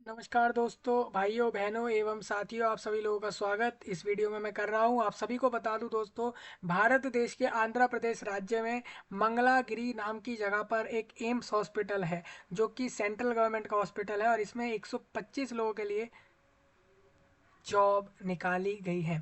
नमस्कार दोस्तों, भाइयों बहनों एवं साथियों, आप सभी लोगों का स्वागत इस वीडियो में मैं कर रहा हूं। आप सभी को बता दूं दोस्तों, भारत देश के आंध्र प्रदेश राज्य में मंगलागिरी नाम की जगह पर एक एम्स हॉस्पिटल है, जो कि सेंट्रल गवर्नमेंट का हॉस्पिटल है और इसमें 125 लोगों के लिए जॉब निकाली गई है।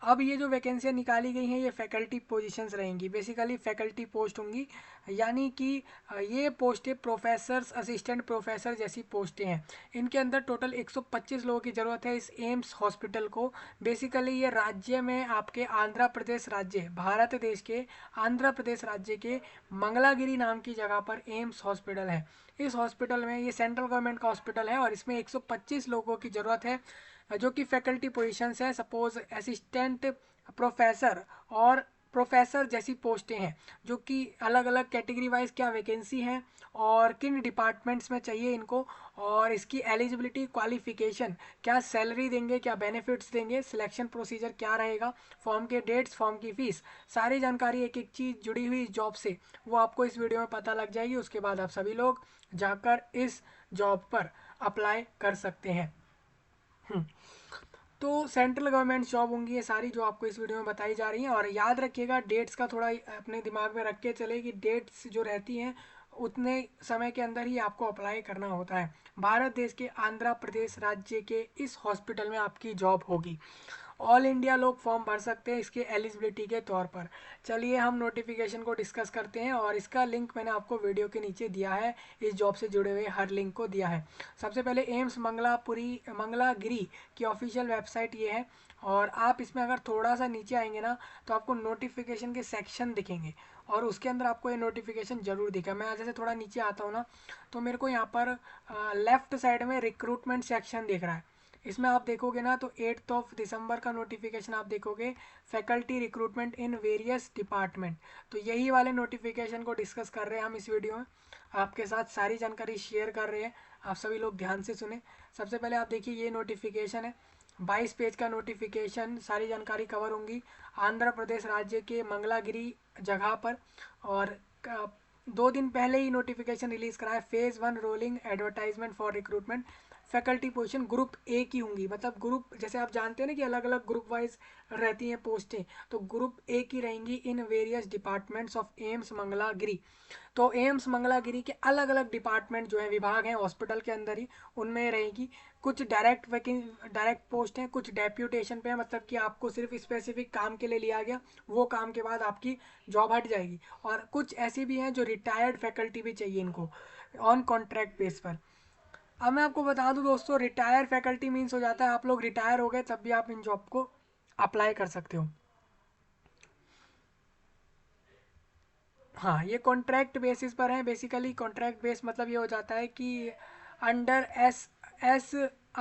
अब ये जो वैकेंसियाँ निकाली गई हैं ये फैकल्टी पोजीशंस रहेंगी, बेसिकली फैकल्टी पोस्ट होंगी। यानी कि ये पोस्टें प्रोफेसर्स, असिस्टेंट प्रोफेसर जैसी पोस्टें हैं। इनके अंदर टोटल 125 लोगों की ज़रूरत है इस एम्स हॉस्पिटल को। बेसिकली ये राज्य में आपके आंध्र प्रदेश राज्य, भारत देश के आंध्र प्रदेश राज्य के मंगलागिरी नाम की जगह पर एम्स हॉस्पिटल है। इस हॉस्पिटल में, ये सेंट्रल गवर्नमेंट का हॉस्पिटल है और इसमें 125 लोगों की ज़रूरत है, जो कि फैकल्टी पोजीशंस है। सपोज असिस्टेंट प्रोफेसर और प्रोफेसर जैसी पोस्टें हैं, जो कि अलग अलग कैटेगरी वाइज क्या वैकेंसी है और किन डिपार्टमेंट्स में चाहिए इनको, और इसकी एलिजिबिलिटी, क्वालिफिकेशन, क्या सैलरी देंगे, क्या बेनिफिट्स देंगे, सिलेक्शन प्रोसीजर क्या रहेगा, फॉर्म के डेट्स, फॉर्म की फीस, सारी जानकारी एक एक चीज़ जुड़ी हुई जॉब से वो आपको इस वीडियो में पता लग जाएगी। उसके बाद आप सभी लोग जाकर इस जॉब पर अप्लाई कर सकते हैं। तो सेंट्रल गवर्नमेंट जॉब होंगी ये सारी जो आपको इस वीडियो में बताई जा रही हैं। और याद रखिएगा, डेट्स का थोड़ा अपने दिमाग में रख के चले कि डेट्स जो रहती हैं उतने समय के अंदर ही आपको अप्लाई करना होता है। भारत देश के आंध्र प्रदेश राज्य के इस हॉस्पिटल में आपकी जॉब होगी। ऑल इंडिया लोग फॉर्म भर सकते हैं इसके एलिजिबिलिटी के तौर पर। चलिए हम नोटिफिकेशन को डिस्कस करते हैं और इसका लिंक मैंने आपको वीडियो के नीचे दिया है। इस जॉब से जुड़े हुए हर लिंक को दिया है। सबसे पहले एम्स मंगलागिरी की ऑफिशियल वेबसाइट ये है। और आप इसमें अगर थोड़ा सा नीचे आएंगे ना, तो आपको नोटिफिकेशन के सेक्शन दिखेंगे और उसके अंदर आपको ये नोटिफिकेशन जरूर दिखा। मैं जैसे थोड़ा नीचे आता हूँ ना, तो मेरे को यहाँ पर लेफ्ट साइड में रिक्रूटमेंट सेक्शन दिख रहा है। इसमें आप देखोगे ना तो 8 दिसंबर का नोटिफिकेशन आप देखोगे, faculty recruitment in various department. तो यही वाले नोटिफिकेशन को डिस्कस कर रहे हैं हम इस वीडियो में, आपके साथ सारी जानकारी शेयर कर रहे हैं। आप सभी लोग ध्यान से सुने। सबसे पहले आप देखिए, ये नोटिफिकेशन है, 22 पेज का नोटिफिकेशन, सारी जानकारी कवर होंगी आंध्र प्रदेश राज्य के मंगलागिरी जगह पर। और 2 दिन पहले ही नोटिफिकेशन रिलीज करा है। Phase 1 rolling advertisement for recruitment, faculty position group A की होंगी। मतलब ग्रुप, जैसे आप जानते हैं ना कि अलग अलग ग्रुप वाइज रहती हैं पोस्टें, तो ग्रुप ए की रहेंगी in various departments of AIIMS Mangalagiri. तो एम्स मंगलागिरी के अलग अलग डिपार्टमेंट जो है, विभाग हैं हॉस्पिटल के अंदर ही, उनमें रहेगी। कुछ डायरेक्ट पोस्ट हैं, कुछ डेप्यूटेशन पे है, मतलब कि आपको सिर्फ स्पेसिफिक काम के लिए लिया गया, वो काम के बाद आपकी जॉब हट जाएगी। और कुछ ऐसी भी हैं जो रिटायर्ड फैकल्टी भी चाहिए इनको ऑन कॉन्ट्रैक्ट बेस पर। अब मैं आपको बता दूं दोस्तों, रिटायर फैकल्टी मीन्स हो जाता है आप लोग रिटायर हो गए तब भी आप इन जॉब को अप्लाई कर सकते हो। हाँ, ये कॉन्ट्रैक्ट बेसिस पर है। बेसिकली कॉन्ट्रैक्ट बेस मतलब ये हो जाता है कि अंडर SRESTA,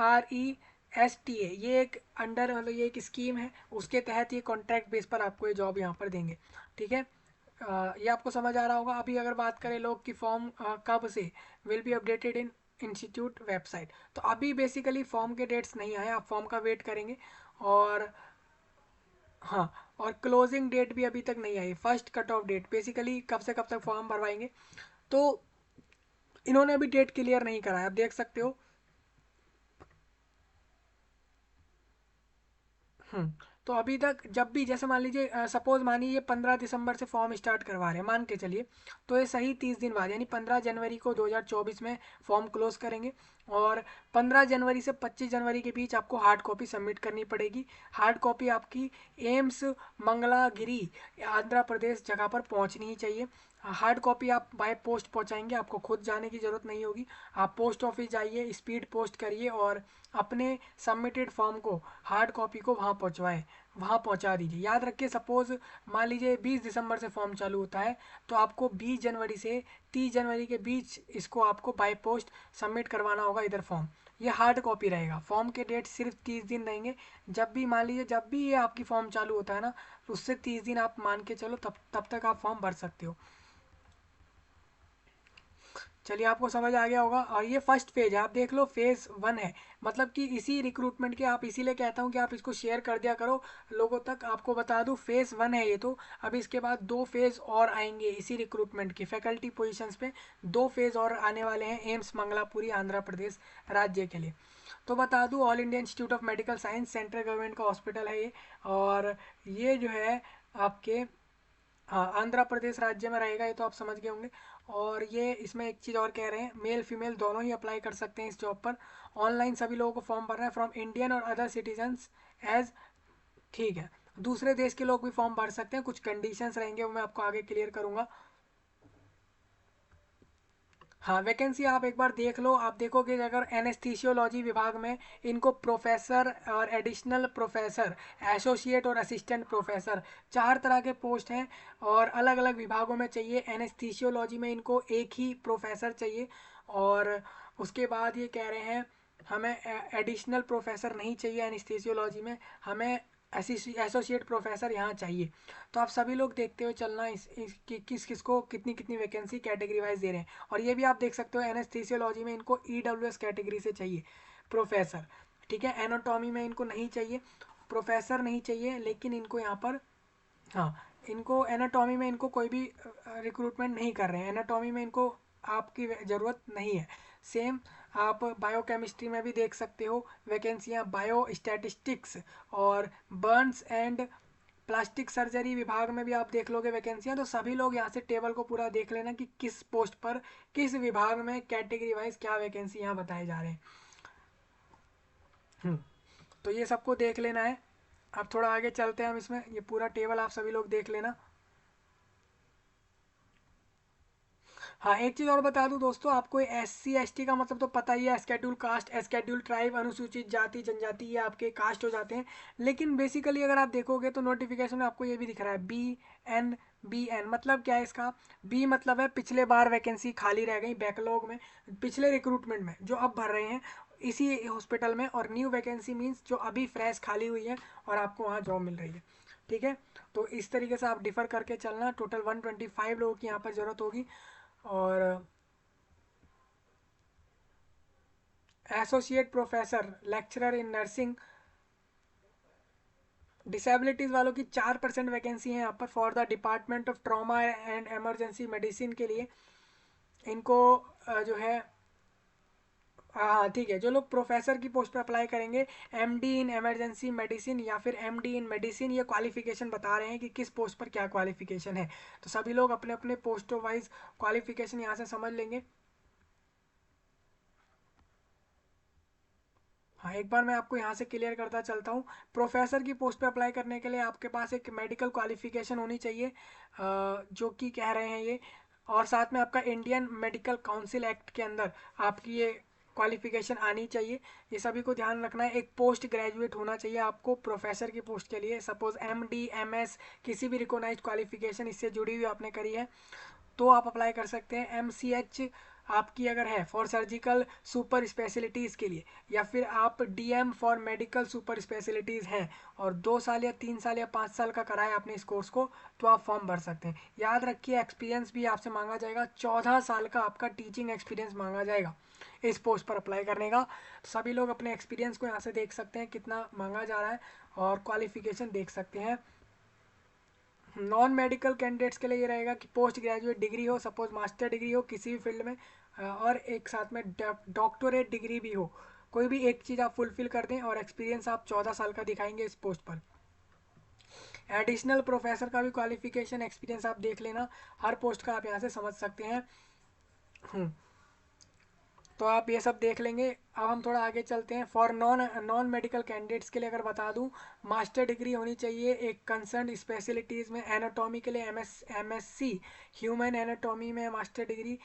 ये एक अंडर, मतलब ये एक स्कीम है, उसके तहत ये कॉन्ट्रैक्ट बेस पर आपको ये जॉब यहाँ पर देंगे। ठीक है, ये आपको समझ आ रहा होगा। अभी अगर बात करें लोग कि फॉर्म कब से will be updated in institute website, तो अभी बेसिकली फॉर्म के डेट्स नहीं आए, आप फॉर्म का वेट करेंगे। और हाँ, और क्लोजिंग डेट भी अभी तक नहीं आई, first cut off date, basically कब से कब तक फॉर्म भरवाएंगे, तो इन्होंने अभी डेट क्लियर नहीं करा है, आप देख सकते हो। हम्म। तो अभी तक जब भी, जैसे मान लीजिए सपोज मानिए ये 15 दिसंबर से फॉर्म स्टार्ट करवा रहे हैं, मान के चलिए, तो ये सही 30 दिन बाद यानी 15 जनवरी को 2024 में फॉर्म क्लोज करेंगे। और 15 जनवरी से 25 जनवरी के बीच आपको हार्ड कॉपी सबमिट करनी पड़ेगी। हार्ड कॉपी आपकी एम्स मंगलागिरी आंध्र प्रदेश जगह पर पहुंचनी ही चाहिए। हार्ड कॉपी आप बाय पोस्ट पहुंचाएंगे, आपको खुद जाने की ज़रूरत नहीं होगी। आप पोस्ट ऑफिस जाइए, स्पीड पोस्ट करिए और अपने सबमिटेड फॉर्म को, हार्ड कॉपी को वहाँ पहुँचवाएं, वहाँ पहुँचा दीजिए। याद रखिए, सपोज़ मान लीजिए 20 दिसंबर से फॉर्म चालू होता है, तो आपको 20 जनवरी से 30 जनवरी के बीच इसको आपको बाय पोस्ट सबमिट करवाना होगा इधर फॉर्म। ये हार्ड कॉपी रहेगा। फॉर्म के डेट सिर्फ 30 दिन रहेंगे। जब भी मान लीजिए, जब भी ये आपकी फॉर्म चालू होता है ना, तो उससे 30 दिन आप मान के चलो, तब तब तक आप फॉर्म भर सकते हो। चलिए आपको समझ आ गया होगा। और ये फर्स्ट फेज है, आप देख लो फेज 1 है, मतलब कि इसी रिक्रूटमेंट के, आप इसीलिए कहता हूँ कि आप इसको शेयर कर दिया करो लोगों तक। आपको बता दूँ फेज 1 है ये तो। अब इसके बाद 2 फेज और आएंगे इसी रिक्रूटमेंट की फैकल्टी पोजीशंस पे, 2 फेज और आने वाले हैं एम्स मंगलापुरी आंध्र प्रदेश राज्य के लिए। तो बता दूँ all India institute of medical science central government का हॉस्पिटल है ये। और ये जो है आपके, हाँ, आंध्र प्रदेश राज्य में रहेगा, ये तो आप समझ गए होंगे। और ये इसमें एक चीज़ और कह रहे हैं, मेल फीमेल दोनों ही अप्लाई कर सकते हैं इस जॉब पर। ऑनलाइन सभी लोगों को फॉर्म भरना है फ्रॉम इंडियन और अदर सिटीजन्स एज, ठीक है, दूसरे देश के लोग भी फॉर्म भर सकते हैं, कुछ कंडीशंस रहेंगे वो मैं आपको आगे क्लियर करूंगा। हाँ, वैकेंसी आप एक बार देख लो, आप देखोगे अगर एनेस्थीसियोलॉजी विभाग में इनको प्रोफेसर और एडिशनल प्रोफेसर, एसोसिएट और असिस्टेंट प्रोफेसर, 4 तरह के पोस्ट हैं और अलग अलग विभागों में चाहिए। एनेस्थीसियोलॉजी में इनको एक ही प्रोफेसर चाहिए। और उसके बाद ये कह रहे हैं हमें एडिशनल प्रोफेसर नहीं चाहिए एनेस्थीसियोलॉजी में, हमें एसोसिएट प्रोफेसर यहाँ चाहिए। तो आप सभी लोग देखते हुए चलना किस किस को कितनी कितनी वैकेंसी कैटेगरी वाइज दे रहे हैं। और ये भी आप देख सकते हो एनेस्थीसियोलॉजी में इनको ईडब्ल्यूएस कैटेगरी से चाहिए प्रोफेसर, ठीक है। एनाटॉमी में इनको नहीं चाहिए, प्रोफेसर नहीं चाहिए, लेकिन इनको यहाँ पर, हाँ, इनको एनाटॉमी में इनको कोई भी रिक्रूटमेंट नहीं कर रहे हैं, एनाटॉमी में इनको आपकी ज़रूरत नहीं है। सेम आप बायोकेमिस्ट्री में भी देख सकते हो वैकेंसियाँ, बायो स्टैटिस्टिक्स और बर्न्स एंड प्लास्टिक सर्जरी विभाग में भी आप देख लोगे वैकेंसियाँ। तो सभी लोग यहाँ से टेबल को पूरा देख लेना कि किस पोस्ट पर किस विभाग में कैटेगरी वाइज क्या वैकेंसी यहाँ बताए जा रहे हैं। तो ये सबको देख लेना है। अब थोड़ा आगे चलते हैं हम इसमें, ये पूरा टेबल आप सभी लोग देख लेना। हाँ, एक चीज़ और बता दूं दोस्तों, आपको एस सी एस टी का मतलब तो पता ही है, स्केड्यूल कास्ट, स्केड्यूल ट्राइब, अनुसूचित जाति जनजाति, ये आपके कास्ट हो जाते हैं। लेकिन बेसिकली अगर आप देखोगे तो नोटिफिकेशन में आपको ये भी दिख रहा है BN मतलब क्या है इसका? बी मतलब है पिछले बार वैकेंसी खाली रह गई बैकलॉग में, पिछले रिक्रूटमेंट में जो अब भर रहे हैं इसी हॉस्पिटल में। और न्यू वैकेंसी मीन्स जो अभी फ्रेश खाली हुई है और आपको वहाँ जॉब मिल रही है, ठीक है। तो इस तरीके से आप डिफर करके चलना। टोटल 125 लोगों की यहाँ पर ज़रूरत होगी। और associate professor lecturer in nursing disabilities वालों की 4% वैकेंसी है यहाँ पर for the department of trauma and emergency medicine के लिए। इनको जो है, हाँ ठीक है, जो लोग प्रोफेसर की पोस्ट पर अप्लाई करेंगे, MD इन एमरजेंसी मेडिसिन या फिर MD इन मेडिसिन, ये क्वालिफिकेशन बता रहे हैं कि किस पोस्ट पर क्या क्वालिफिकेशन है। तो सभी लोग अपने अपने पोस्टों वाइज क्वालिफिकेशन यहाँ से समझ लेंगे। हाँ, एक बार मैं आपको यहाँ से क्लियर करता चलता हूँ। प्रोफेसर की पोस्ट पे अप्लाई करने के लिए आपके पास एक मेडिकल क्वालिफिकेशन होनी चाहिए, जो कि कह रहे हैं ये। और साथ में आपका इंडियन मेडिकल काउंसिल एक्ट के अंदर आपकी ये क्वालिफिकेशन आनी चाहिए। ये सभी को ध्यान रखना है। एक पोस्ट ग्रेजुएट होना चाहिए आपको प्रोफेसर की पोस्ट के लिए। सपोज MD MS किसी भी रिकॉग्नाइज्ड क्वालिफिकेशन इससे जुड़ी हुई आपने करी है तो आप अप्लाई कर सकते हैं। MCH आपकी अगर है फॉर सर्जिकल सुपर स्पेशलिटीज़ के लिए, या फिर आप DM for medical super specialities हैं और 2 साल या 3 साल या 5 साल का कराया आपने इस कोर्स को, तो आप फॉर्म भर सकते हैं। याद रखिए एक्सपीरियंस भी आपसे मांगा जाएगा, 14 साल का आपका टीचिंग एक्सपीरियंस मांगा जाएगा इस पोस्ट पर अप्लाई करने का। सभी लोग अपने एक्सपीरियंस को यहाँ से देख सकते हैं कितना मांगा जा रहा है और क्वालिफिकेशन देख सकते हैं। नॉन मेडिकल कैंडिडेट्स के लिए ये रहेगा कि पोस्ट ग्रेजुएट डिग्री हो, सपोज मास्टर डिग्री हो किसी भी फील्ड में, और एक साथ में डॉक्टरेट डिग्री भी हो। कोई भी एक चीज़ आप फुलफिल कर दें और एक्सपीरियंस आप 14 साल का दिखाएंगे इस पोस्ट पर। एडिशनल प्रोफेसर का भी क्वालिफिकेशन एक्सपीरियंस आप देख लेना, हर पोस्ट का आप यहाँ से समझ सकते हैं। तो आप ये सब देख लेंगे। अब हम थोड़ा आगे चलते हैं। For non non medical candidates के लिए अगर बता दूं, मास्टर डिग्री होनी चाहिए एक कंसर्न स्पेशलिटीज़ में। एनाटॉमी के लिए MSc ह्यूमन एनाटॉमी में मास्टर डिग्री।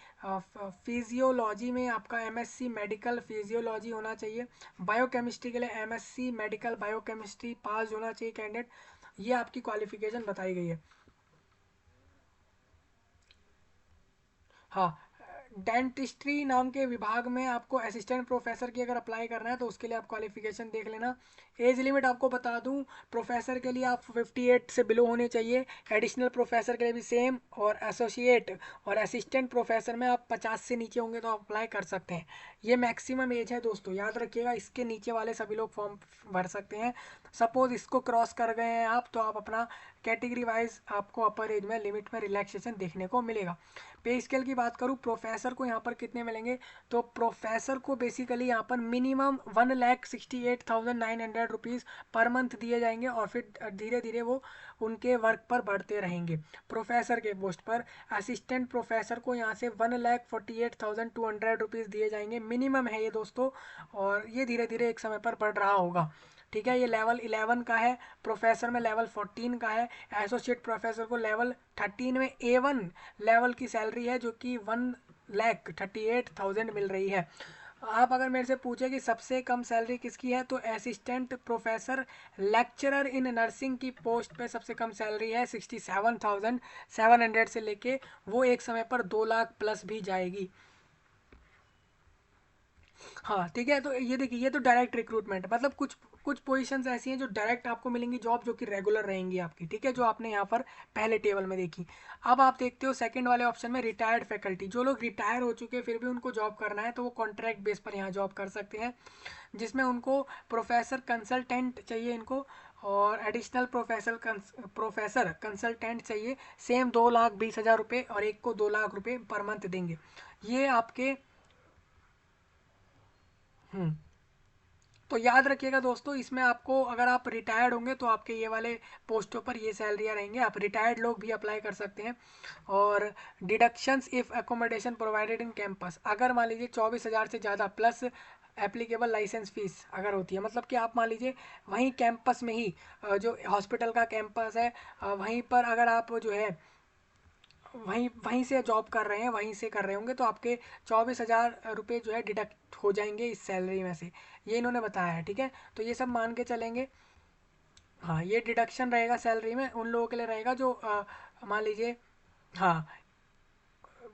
फिजियोलॉजी में आपका MSc मेडिकल फिजियोलॉजी होना चाहिए। बायोकेमिस्ट्री के लिए MSc मेडिकल बायोकेमिस्ट्री पास होना चाहिए कैंडिडेट। ये आपकी क्वालिफिकेशन बताई गई है। हाँ, डेंटिस्ट्री नाम के विभाग में आपको असिस्टेंट प्रोफेसर की अगर अप्लाई करना है तो उसके लिए आप क्वालिफिकेशन देख लेना। एज लिमिट आपको बता दूं, प्रोफेसर के लिए आप 58 से बिलो होने चाहिए, एडिशनल प्रोफेसर के लिए भी सेम, और एसोसिएट और असिस्टेंट प्रोफेसर में आप 50 से नीचे होंगे तो आप अप्लाई कर सकते हैं। ये मैक्सिमम एज है दोस्तों, याद रखिएगा। इसके नीचे वाले सभी लोग फॉर्म भर सकते हैं। सपोज इसको क्रॉस कर गए हैं आप तो आप अपना कैटेगरी वाइज आपको अपर एज में लिमिट में रिलैक्सेशन देखने को मिलेगा। पे स्केल की बात करूँ प्रोफेसर को यहाँ पर कितने मिलेंगे, तो प्रोफेसर को बेसिकली यहाँ पर मिनिमम 1,68,900 रुपीज़ पर मंथ दिए जाएंगे, और फिर धीरे धीरे वो उनके वर्क पर बढ़ते रहेंगे प्रोफेसर के पोस्ट पर। असिस्टेंट प्रोफेसर को यहाँ से 1,48,200 रुपीज़ दिए जाएंगे, मिनिमम है ये दोस्तों, और ये धीरे धीरे एक समय पर बढ़ रहा होगा। ठीक है, ये लेवल 11 का है, प्रोफेसर में लेवल 14 का है, एसोसिएट प्रोफेसर को लेवल 13 में A1 लेवल की सैलरी है जो कि 1,38,000 मिल रही है। आप अगर मेरे से पूछे कि सबसे कम सैलरी किसकी है, तो assistant professor lecturer in nursing की पोस्ट पे सबसे कम सैलरी है 67,700 से लेके वो एक समय पर 2 लाख प्लस भी जाएगी। हाँ ठीक है, तो ये देखिए, ये तो डायरेक्ट रिक्रूटमेंट, मतलब कुछ कुछ पोजीशंस ऐसी हैं जो डायरेक्ट आपको मिलेंगी जॉब, जो कि रेगुलर रहेंगी आपकी। ठीक है, जो आपने यहाँ पर पहले टेबल में देखी। अब आप देखते हो सेकंड वाले ऑप्शन में रिटायर्ड फैकल्टी, जो लोग रिटायर हो चुके हैं फिर भी उनको जॉब करना है तो वो कॉन्ट्रैक्ट बेस पर यहाँ जॉब कर सकते हैं, जिसमें उनको प्रोफेसर कंसल्टेंट चाहिए इनको, और एडिशनल प्रोफेसर कंसल्टेंट चाहिए। सेम 2,20,000 रुपये, और एक को 2 लाख रुपये पर मंथ देंगे। ये आपके हम्म तो याद रखिएगा दोस्तों, इसमें आपको अगर आप रिटायर्ड होंगे तो आपके ये वाले पोस्टों पर ये सैलरियाँ रहेंगे। आप रिटायर्ड लोग भी अप्लाई कर सकते हैं। और deductions if accommodation provided in campus, अगर मान लीजिए 24,000 से ज़्यादा प्लस एप्लीकेबल लाइसेंस फीस अगर होती है, मतलब कि आप मान लीजिए वहीं कैंपस में ही जो हॉस्पिटल का कैंपस है वहीं पर अगर आप जो है वहीं वहीं से जॉब कर रहे हैं, वहीं से कर रहे होंगे तो आपके 24,000 रुपये जो है डिडक्ट हो जाएंगे इस सैलरी में से। ये इन्होंने बताया है। ठीक है, तो ये सब मान के चलेंगे। हाँ, ये डिडक्शन रहेगा सैलरी में उन लोगों के लिए रहेगा जो मान लीजिए, हाँ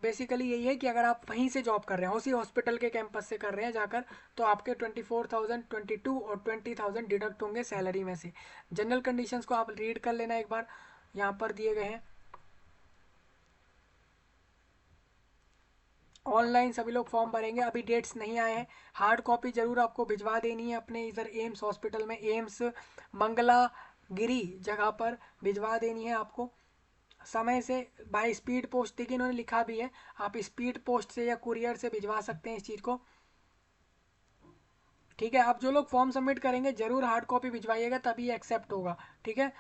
बेसिकली यही है कि अगर आप वहीं से जॉब कर रहे हैं, उसी हॉस्पिटल के कैंपस से कर रहे हैं जाकर, तो आपके 24,000, 22 और 20,000 डिडक्ट होंगे सैलरी में से। जनरल कंडीशंस को आप रीड कर लेना एक बार, यहाँ पर दिए गए हैं। ऑनलाइन सभी लोग फॉर्म भरेंगे, अभी डेट्स नहीं आए हैं। हार्ड कॉपी जरूर आपको भिजवा देनी है अपने इधर एम्स हॉस्पिटल में, एम्स मंगलागिरी जगह पर भिजवा देनी है आपको समय से। बाय स्पीड पोस्ट, देखिए इन्होंने लिखा भी है, आप स्पीड पोस्ट से या कुरियर से भिजवा सकते हैं इस चीज़ को। ठीक है, आप जो लोग फॉर्म सबमिट करेंगे जरूर हार्ड कॉपी भिजवाइएगा, तभी एक्सेप्ट होगा। ठीक है,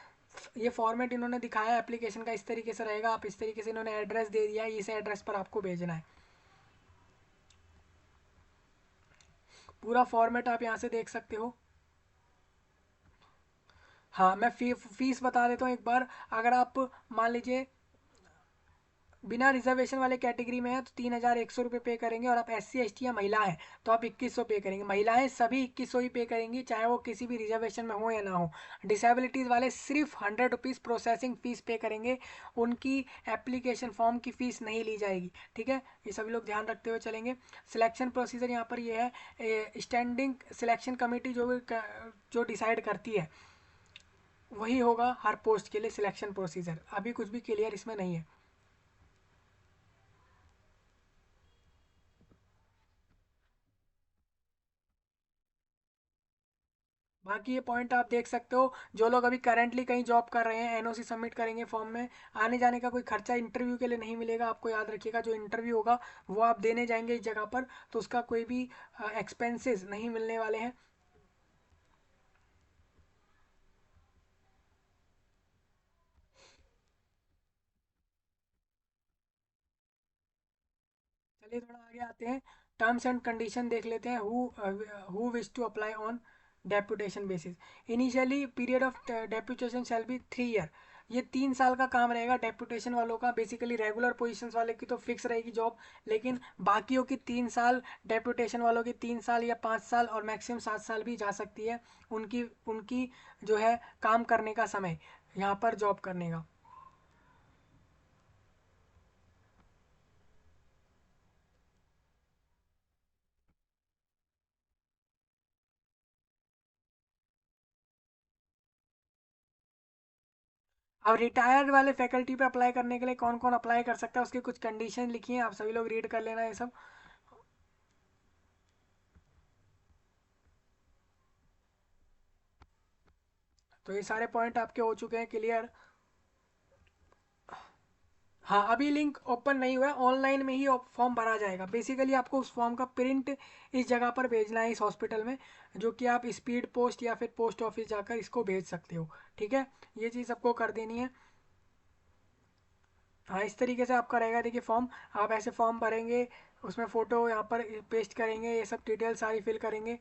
ये फॉर्मेट इन्होंने दिखाया एप्लीकेशन का, इस तरीके से रहेगा। आप इस तरीके से, इन्होंने एड्रेस दे दिया है, इस एड्रेस पर आपको भेजना है। पूरा फॉर्मेट आप यहाँ से देख सकते हो। हाँ, मैं फीस बता देता हूँ एक बार। अगर आप मान लीजिए बिना रिजर्वेशन वाले कैटेगरी में है तो 3,100 रुपये पे करेंगे, और आप SC ST या महिला है तो आप 2,100 पे करेंगे। महिलाएं सभी 2,100 ही पे करेंगी, चाहे वो किसी भी रिजर्वेशन में हो या ना हो। डिसेबिलिटीज़ वाले सिर्फ 100 रुपीज़ प्रोसेसिंग फ़ीस पे करेंगे, उनकी एप्लीकेशन फॉर्म की फ़ीस नहीं ली जाएगी। ठीक है, ये सभी लोग ध्यान रखते हुए चलेंगे। सिलेक्शन प्रोसीजर यहाँ पर ये है, स्टैंडिंग सिलेक्शन कमेटी जो डिसाइड करती है वही होगा हर पोस्ट के लिए सिलेक्शन प्रोसीजर। अभी कुछ भी क्लियर इसमें नहीं है। बाकी ये पॉइंट आप देख सकते हो, जो लोग अभी करंटली कहीं जॉब कर रहे हैं NOC सबमिट करेंगे फॉर्म में, आने जाने का कोई खर्चा इंटरव्यू के लिए नहीं मिलेगा आपको। याद रखिएगा, जो इंटरव्यू होगा वो आप देने जाएंगे इस जगह पर, तो उसका कोई भी एक्सपेंसेस नहीं मिलने वाले हैं। चलिए थोड़ा आगे आते हैं, टर्म्स एंड कंडीशन देख लेते हैं। Who wish to apply on deputation basis. Initially period of deputation shall be 3 year. ये 3 साल का काम रहेगा डेपुटेशन वालों का। बेसिकली रेगुलर पोजीशंस वाले की तो फिक्स रहेगी जॉब, लेकिन बाकियों की 3 साल, डेपुटेशन वालों की 3 साल या 5 साल और मैक्सिमम 7 साल भी जा सकती है उनकी उनकी जो है काम करने का समय यहाँ पर जॉब करने का। अब रिटायर्ड वाले फैकल्टी पे अप्लाई करने के लिए कौन कौन अप्लाई कर सकता है उसकी कुछ कंडीशन लिखी हैं, आप सभी लोग रीड कर लेना ये सब। तो ये सारे पॉइंट आपके हो चुके हैं क्लियर। हाँ, अभी लिंक ओपन नहीं हुआ है, ऑनलाइन में ही फॉर्म भरा जाएगा। बेसिकली आपको उस फॉर्म का प्रिंट इस जगह पर भेजना है, इस हॉस्पिटल में, जो कि आप स्पीड पोस्ट या फिर पोस्ट ऑफिस जाकर इसको भेज सकते हो। ठीक है, ये चीज़ आपको कर देनी है। हाँ, इस तरीके से आपका रहेगा। देखिए फॉर्म, आप ऐसे फॉर्म भरेंगे, उसमें फ़ोटो यहाँ पर पेस्ट करेंगे, ये सब डिटेल सारी फिल करेंगे।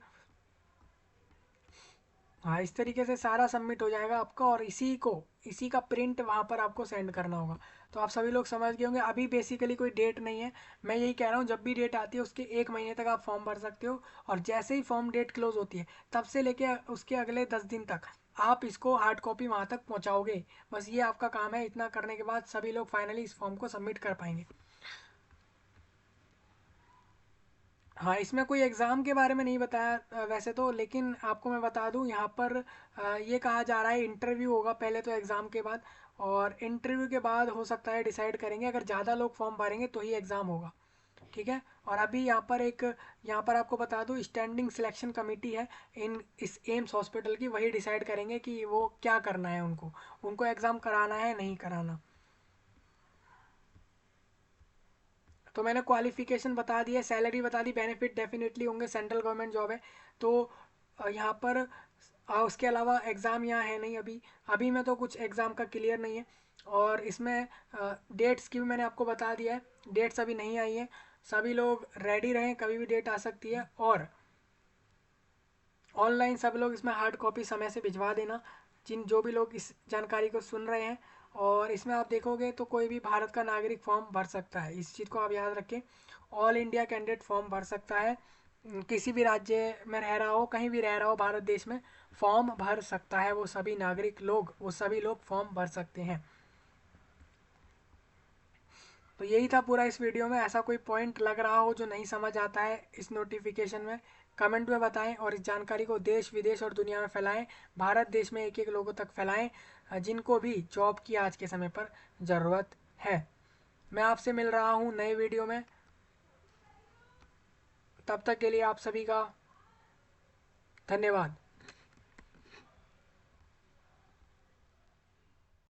हाँ, इस तरीके से सारा सबमिट हो जाएगा आपका, और इसी का प्रिंट वहाँ पर आपको सेंड करना होगा। तो आप सभी लोग समझ गए होंगे। अभी बेसिकली कोई डेट नहीं है, मैं यही कह रहा हूँ, जब भी डेट आती है उसके 1 महीने तक आप फॉर्म भर सकते हो, और जैसे ही फॉर्म डेट क्लोज होती है तब से लेके उसके अगले 10 दिन तक आप इसको हार्ड कॉपी वहाँ तक पहुँचाओगे। बस ये आपका काम है। इतना करने के बाद सभी लोग फाइनली इस फॉर्म को सबमिट कर पाएंगे। हाँ, इसमें कोई एग्ज़ाम के बारे में नहीं बताया वैसे तो, लेकिन आपको मैं बता दूं यहाँ पर ये कहा जा रहा है इंटरव्यू होगा पहले, तो एग्ज़ाम के बाद, और इंटरव्यू के बाद हो सकता है डिसाइड करेंगे, अगर ज़्यादा लोग फॉर्म भरेंगे तो ही एग्ज़ाम होगा। ठीक है। और अभी यहाँ पर आपको बता दूं, स्टैंडिंग सिलेक्शन कमेटी है इन इस एम्स हॉस्पिटल की, वही डिसाइड करेंगे कि वो क्या करना है, उनको उनको एग्ज़ाम कराना है नहीं कराना। तो मैंने क्वालिफिकेशन बता दिया, सैलरी बता दी, बेनिफिट डेफिनेटली होंगे, सेंट्रल गवर्नमेंट जॉब है। तो यहाँ पर उसके अलावा एग्ज़ाम यहाँ है नहीं अभी। अभी में तो कुछ एग्ज़ाम का क्लियर नहीं है। और इसमें डेट्स की भी मैंने आपको बता दिया है, डेट्स अभी नहीं आई है। सभी लोग रेडी रहें, कभी भी डेट आ सकती है। और ऑनलाइन सब लोग इसमें हार्ड कॉपी समय से भिजवा देना, जिन जो भी लोग इस जानकारी को सुन रहे हैं। और इसमें आप देखोगे तो कोई भी भारत का नागरिक फॉर्म भर सकता है, इस चीज़ को आप याद रखें। ऑल इंडिया कैंडिडेट फॉर्म भर सकता है, किसी भी राज्य में रह रहा हो, कहीं भी रह रहा हो भारत देश में, फॉर्म भर सकता है। वो सभी लोग फॉर्म भर सकते हैं। तो यही था पूरा इस वीडियो में। ऐसा कोई पॉइंट लग रहा हो जो नहीं समझ आता है इस नोटिफिकेशन में, कमेंट में बताएं, और इस जानकारी को देश विदेश और दुनिया में फैलाएं। भारत देश में एक एक लोगों तक फैलाएं जिनको भी जॉब की आज के समय पर ज़रूरत है। मैं आपसे मिल रहा हूँ नए वीडियो में, तब तक के लिए आप सभी का धन्यवाद।